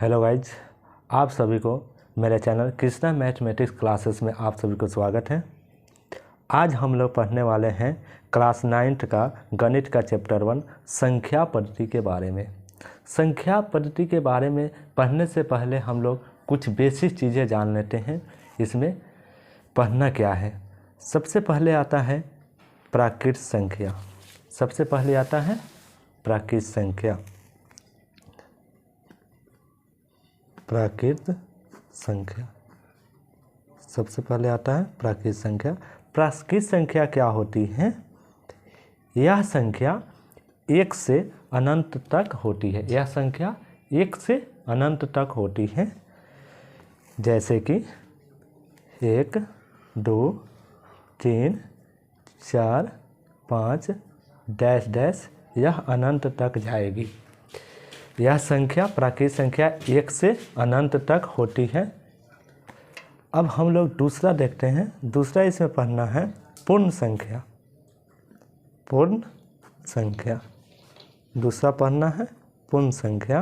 Hello guys, आप सभी को मेरे चैनल कृष्णा मैथमेटिक्स क्लासेस में आप सभी को स्वागत है। आज हम लोग पढ़ने वाले हैं क्लास 9th का गणित का चैप्टर 1 संख्या पद्धति के बारे में। संख्या पद्धति के बारे में पढ़ने से पहले हम लोग कुछ बेसिक चीज़ें जान लेते हैं। इसमें पढ़ना क्या है, सबसे पहले आता है प्राकृत संख्या। सबसे पहले आता है प्राकृत संख्या। प्राकृत संख्या सबसे पहले आता है प्राकृत संख्या। प्राकृत संख्या क्या होती है? यह संख्या 1 से अनंत तक होती है। यह संख्या 1 से अनंत तक होती है, जैसे कि 1 2 3 4 5 डैश डैश, यह अनंत तक जाएगी। यह संख्या प्राकृत संख्या 1 से अनंत तक होती है। अब हम लोग दूसरा देखते हैं। दूसरा इसमें पढ़ना है पूर्ण संख्या। पूर्ण संख्या दूसरा पढ़ना है पूर्ण संख्या।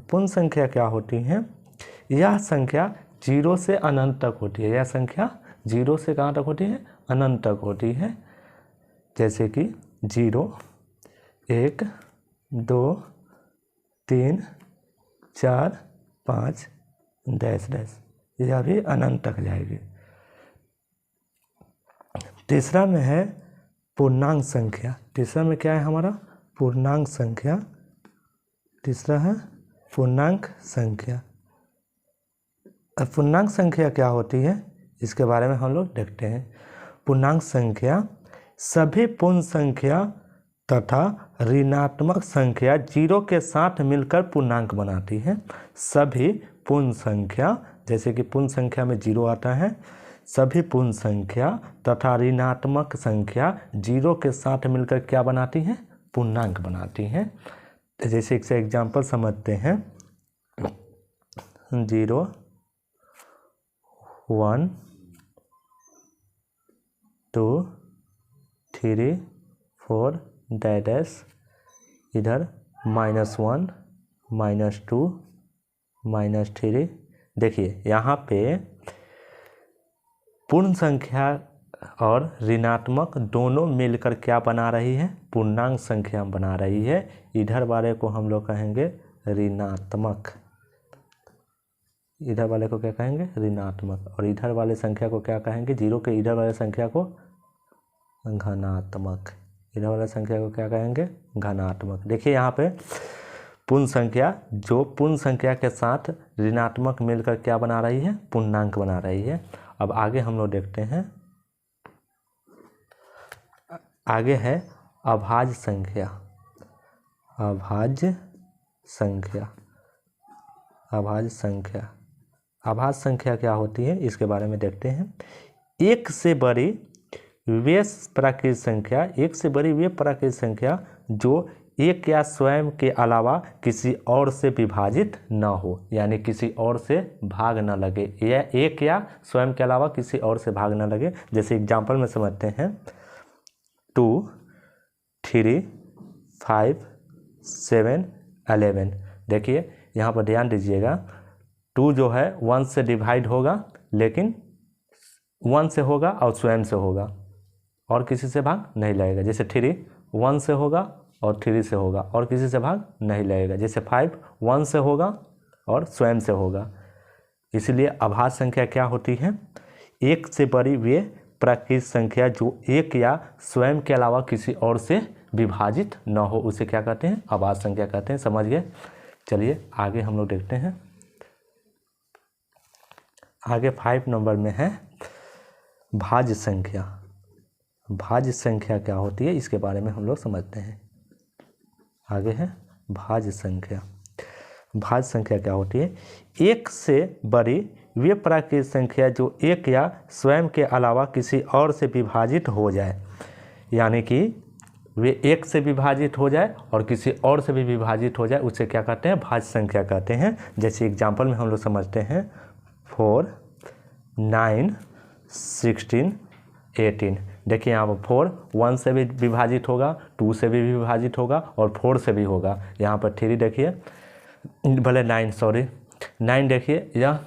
पूर्ण संख्या क्या होती है? यह संख्या 0 से अनंत तक होती है। यह संख्या 0 से कहाँ तक होती है? अनंत तक होती है, जैसे कि 0 1 2 3 4 5 डैश डैश, यह भी अनंत तक जाएगी। तीसरा में है पूर्णांक संख्या। तीसरा में क्या है हमारा? पूर्णांक संख्या। तीसरा है पूर्णांक संख्या। अब पूर्णांक संख्या क्या होती है, इसके बारे में हम लोग देखते हैं। पूर्णांक संख्या सभी पूर्ण संख्या तथा ऋणात्मक संख्या 0 के साथ मिलकर पूर्णांक बनाती है। सभी पूर्ण संख्या, जैसे कि पूर्ण संख्या में 0 आता है, सभी पूर्ण संख्या तथा ऋणात्मक संख्या 0 के साथ मिलकर क्या बनाती हैं? पूर्णांक बनाती हैं। जैसे एक से एग्जाम्पल समझते हैं। 0 1 2 3 4 डैश, इधर -1 -2 -3। देखिए यहाँ पे पूर्ण संख्या और ऋणात्मक दोनों मिलकर क्या बना रही है? पूर्णांक संख्या बना रही है। इधर वाले को हम लोग कहेंगे ऋणात्मक। इधर वाले को क्या कहेंगे? ऋणात्मक। और इधर वाले संख्या को क्या कहेंगे? 0 के इधर वाले संख्या को धनात्मक। इधर वाला संख्या को क्या कहेंगे? धनात्मक। देखिए यहाँ पे पूर्ण संख्या, जो पूर्ण संख्या के साथ ऋणात्मक मिलकर क्या बना रही है? पूर्णांक बना रही है। अब आगे हम लोग देखते हैं। आगे है अभाज्य संख्या। अभाज्य संख्या। अभाज्य संख्या। अभाज्य संख्या क्या होती है, इसके बारे में देखते हैं। 1 से बड़ी वे प्राकृत संख्या, 1 से बड़ी वे प्राकृत संख्या जो 1 या स्वयं के अलावा किसी और से विभाजित न हो, यानी किसी और से भाग न लगे। यह 1 या स्वयं के अलावा किसी और से भाग न लगे। जैसे एग्जाम्पल में समझते हैं। 2 3 5 7 11। देखिए यहाँ पर ध्यान दीजिएगा, 2 जो है 1 से डिवाइड होगा, लेकिन 1 से होगा और स्वयं से होगा और किसी से भाग नहीं लगेगा। जैसे 3 1 से होगा और 3 से होगा और किसी से भाग नहीं लगेगा। जैसे 5 1 से होगा और स्वयं से होगा। इसलिए अभाज्य संख्या क्या होती है? 1 से बड़ी वे प्राकृत संख्या जो 1 या स्वयं के अलावा किसी और से विभाजित न हो, उसे क्या कहते हैं? अभाज्य संख्या कहते हैं। समझ गए? चलिए आगे हम लोग देखते हैं। आगे 5 नंबर में है भाज्य संख्या। भाज्य संख्या क्या होती है, इसके बारे में हम लोग समझते हैं। आगे है भाज्य संख्या। भाज्य संख्या क्या होती है? 1 से बड़ी वे प्राकृत संख्या जो 1 या स्वयं के अलावा किसी और से विभाजित हो जाए, यानी कि वे 1 से विभाजित हो जाए और किसी और से भी विभाजित हो जाए, उसे क्या कहते हैं? भाज्य संख्या कहते हैं। जैसे एग्जाम्पल में हम लोग समझते हैं। 4 9 16 18। देखिए यहाँ पर 4 1 से भी विभाजित होगा, 2 से भी विभाजित होगा और 4 से भी होगा। यहाँ पर 3 देखिए, भले 9 सॉरी 9 देखिए, यह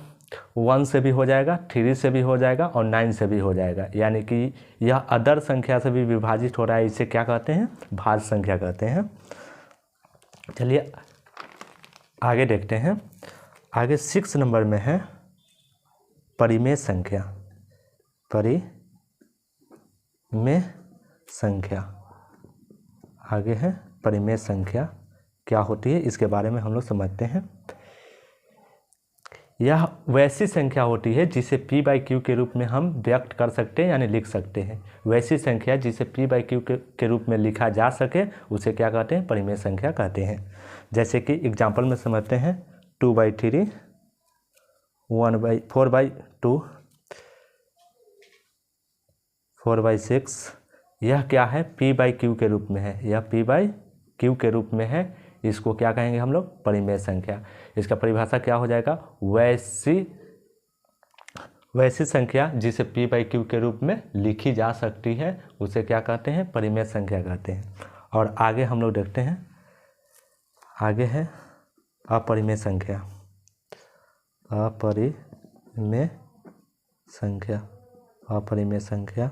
1 से भी हो जाएगा, 3 से भी हो जाएगा और 9 से भी हो जाएगा, यानी कि यह अदर संख्या से भी विभाजित हो रहा है। इसे क्या कहते हैं? भाज्य संख्या कहते हैं। चलिए आगे देखते हैं। आगे 6 नंबर में है परिमेय संख्या। परिमेय संख्या आगे है परिमेय संख्या क्या होती है, इसके बारे में हम लोग समझते हैं। यह वैसी संख्या होती है जिसे p/q के रूप में हम व्यक्त कर सकते हैं यानी लिख सकते हैं। वैसी संख्या जिसे p/q के रूप में लिखा जा सके उसे क्या कहते हैं? परिमेय संख्या कहते हैं। जैसे कि एग्जाम्पल में समझते हैं 2/3, 4/2, 4/6, यह क्या है? p/q के रूप में है, यह p/q के रूप में है। इसको क्या कहेंगे हम लोग? परिमेय संख्या। इसका परिभाषा क्या हो जाएगा? वैसी संख्या जिसे p/q के रूप में लिखी जा सकती है उसे क्या कहते हैं? परिमेय संख्या कहते हैं। और आगे हम लोग देखते हैं, आगे है अपरिमेय संख्या। अपरिमेय संख्या, अपरिमेय संख्या,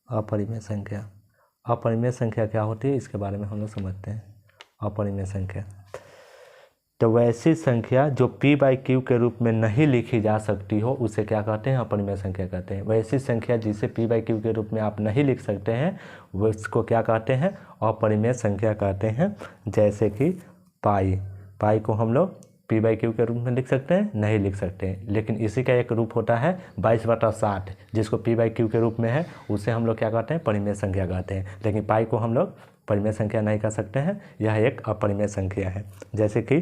अपरिमेय संख्या। अपरिमेय संख्या क्या होती है इसके बारे में हम लोग समझते हैं। अपरिमेय संख्या तो वैसी संख्या जो p/q के रूप में नहीं लिखी जा सकती हो उसे क्या कहते हैं? अपरिमेय संख्या कहते हैं। वैसी संख्या जिसे p/q के रूप में आप नहीं लिख सकते हैं वो इसको क्या कहते हैं? अपरिमेय संख्या कहते हैं। जैसे कि पाई को हम लोग p/q के रूप में लिख सकते हैं? नहीं लिख सकते हैं। लेकिन इसी का एक रूप होता है 22/60 जिसको p/q के रूप में है, उसे हम लोग क्या कहते हैं? परिमेय संख्या कहते हैं। लेकिन पाई को हम लोग परिमेय संख्या नहीं कह सकते हैं, यह एक अपरिमेय संख्या है। जैसे कि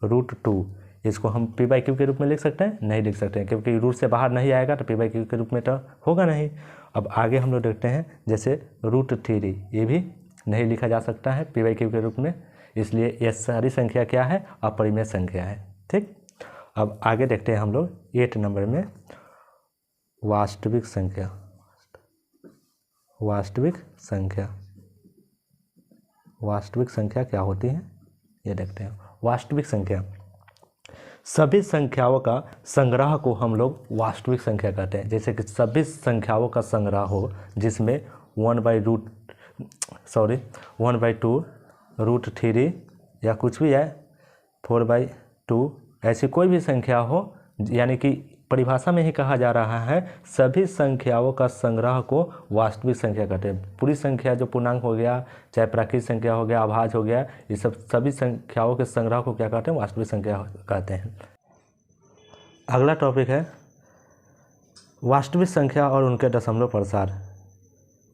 √2, इसको हम p/q के रूप में लिख सकते हैं? नहीं लिख सकते हैं, क्योंकि रूट से बाहर नहीं आएगा तो p/q के रूप में तो होगा नहीं। अब आगे हम लोग देखते हैं, जैसे √3, ये भी नहीं लिखा जा सकता है p/q के रूप में, इसलिए ये सारी संख्या क्या है? अपरिमेय संख्या है। ठीक, अब आगे देखते हैं हम लोग 8 नंबर में वास्तविक संख्या। वास्तविक संख्या, वास्तविक संख्या क्या होती है ये देखते हैं। वास्तविक संख्या सभी संख्याओं का संग्रह को हम लोग वास्तविक संख्या कहते हैं। जैसे कि सभी संख्याओं का संग्रह हो जिसमें 1/2 √3 या कुछ भी है 4/2, ऐसी कोई भी संख्या हो, यानी कि परिभाषा में ही कहा जा रहा है सभी संख्याओं का संग्रह को वास्तविक संख्या कहते हैं। पूरी संख्या जो पूर्णांक हो गया, चाहे प्राकृतिक संख्या हो गया, अभाज्य हो गया, ये सब सभी संख्याओं के संग्रह को क्या कहते हैं? वास्तविक संख्या कहते हैं। अगला टॉपिक है वास्तविक संख्या और उनके दशमलव प्रसार।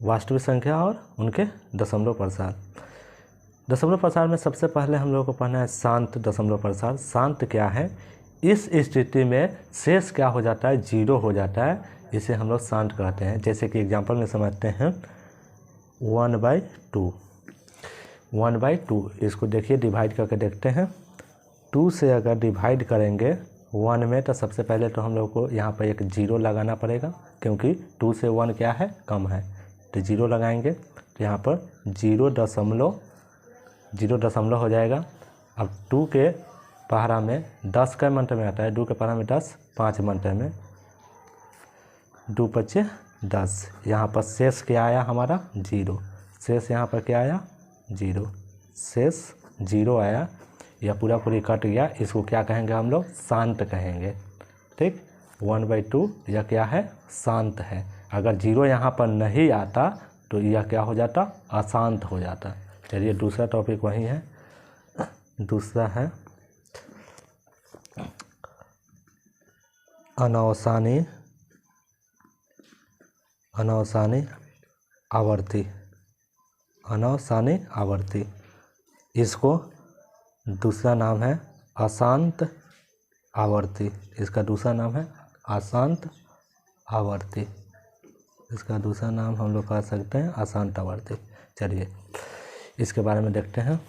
वास्तविक संख्या और उनके दशमलव प्रसार। दशमलव प्रसार में सबसे पहले हम लोगों को पढ़ना है शांत दशमलव प्रसार। शांत क्या है? इस स्थिति में शेष क्या हो जाता है? 0 हो जाता है, इसे हम लोग शांत कहते हैं। जैसे कि एग्जांपल में समझते हैं 1/2, इसको देखिए डिवाइड करके देखते हैं। 2 से अगर डिवाइड करेंगे 1 में तो सबसे पहले तो हम लोग को यहाँ पर एक 0 लगाना पड़ेगा, क्योंकि 2 से 1 क्या है? कम है, तो 0 लगाएंगे तो यहाँ पर 0.0 हो जाएगा। अब 2 के पहाड़ा में 10 का मंत्र में आता है, 2 के पहाड़ा में 10, 5 मंत्र में 2 × 10। यहाँ पर शेष क्या आया हमारा? 0। शेष यहाँ पर क्या आया? 0। शेष 0 आया, यह पूरा पूरी कट गया। इसको क्या कहेंगे हम लोग? शांत कहेंगे। ठीक, 1/2 यह क्या है? शांत है। अगर 0 यहाँ पर नहीं आता तो यह क्या हो जाता? अशांत हो जाता। चलिए दूसरा टॉपिक वही है। दूसरा है अनवसानी आवर्ती। अनवसानी आवर्ती, इसको दूसरा नाम है अशांत आवर्ती। इसका दूसरा नाम है अशांत आवर्ती। इसका दूसरा नाम हम लोग कह सकते हैं अशांत आवर्ती। चलिए इसके बारे में देखते हैं।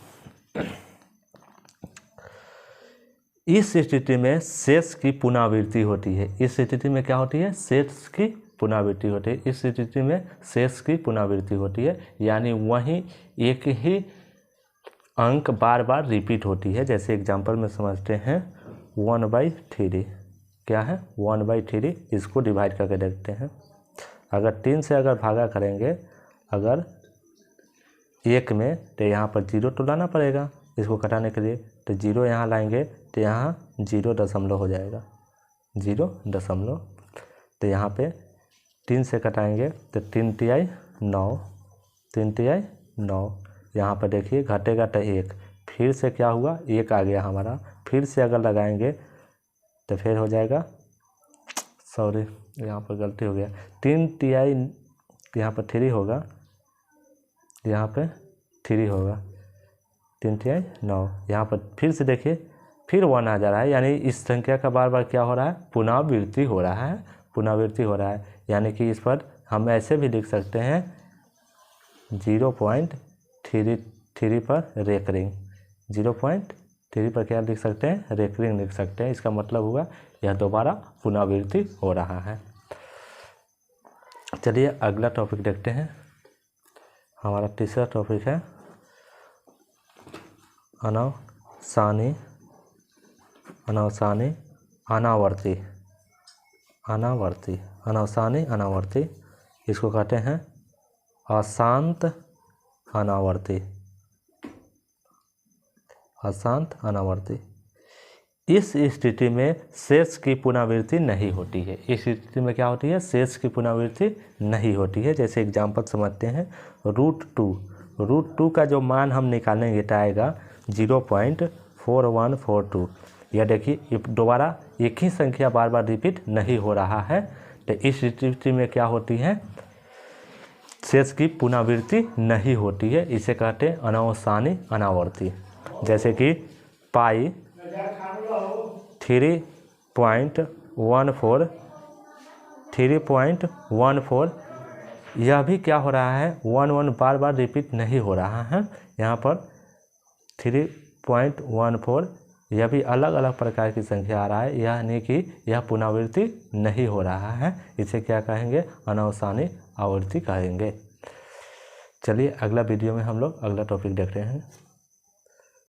इस स्थिति में शेष की पुनरावृत्ति होती है। इस स्थिति में क्या होती है? शेष की पुनरावृत्ति होती है। इस स्थिति में शेष की पुनरावृत्ति होती है, यानी वहीं एक ही अंक बार बार रिपीट होती है। जैसे एग्जांपल में समझते हैं 1/3 क्या है 1/3, इसको डिवाइड करके देखते हैं। अगर 3 से अगर भागा करेंगे अगर 1 में तो यहाँ पर 0 तो लाना पड़ेगा इसको घटाने के लिए, तो 0 यहाँ लाएंगे तो यहाँ 0 हो जाएगा 0, तो यहाँ पे 3 से घटाएंगे तो 3 तिहाई 9, 3 तिहाई 9। यहाँ पर देखिए घटेगा तो 1, फिर से क्या हुआ 1 आ गया हमारा, फिर से अगर लगाएंगे तो फिर हो जाएगा, सॉरी यहाँ पर गलती हो गया, 3 तिहाई यहाँ पर 3 होगा, यहाँ पे 3 होगा, 3 तिहाई 9। यहाँ पर फिर से देखिए फिर 1 आ जा रहा है, यानी इस संख्या का बार बार क्या हो रहा है पुनरावृत्ति हो रहा है, पुनरावृत्ति हो रहा है। यानी कि इस पर हम ऐसे भी लिख सकते हैं 0.33 पर रेकरिंग, 0.3 पर क्या लिख सकते हैं रेकरिंग लिख सकते हैं। इसका मतलब हुआ यह दोबारा पुनरावृत्ति हो रहा है। चलिए अगला टॉपिक देखते हैं। हमारा तीसरा टॉपिक है अनावसानी अनावर्ती, अनावसानी अनावर्ती, इसको कहते हैं अशांत अनावर्ती, अशांत अनावर्ती। इस स्थिति में शेष की पुनरावृत्ति नहीं होती है। इस स्थिति में क्या होती है शेष की पुनरावृत्ति नहीं होती है। जैसे एग्जांपल समझते हैं √2 का जो मान हम निकालेंगे तो आएगा 0.4142। यह देखिए दोबारा एक ही संख्या बार बार रिपीट नहीं हो रहा है, तो इस स्थिति में क्या होती है शेष की पुनरावृत्ति नहीं होती है। इसे कहते हैं अनावसानी अनावर्ती। जैसे कि पाई 3.14 यह भी क्या हो रहा है 1 बार बार रिपीट नहीं हो रहा है। यहाँ पर 3.14 यह भी अलग अलग प्रकार की संख्या आ रहा है, यानी कि यह पुनरावृत्ति नहीं हो रहा है। इसे क्या कहेंगे अनावसानी आवर्ती कहेंगे। चलिए अगला वीडियो में हम लोग अगला टॉपिक देख रहे हैं।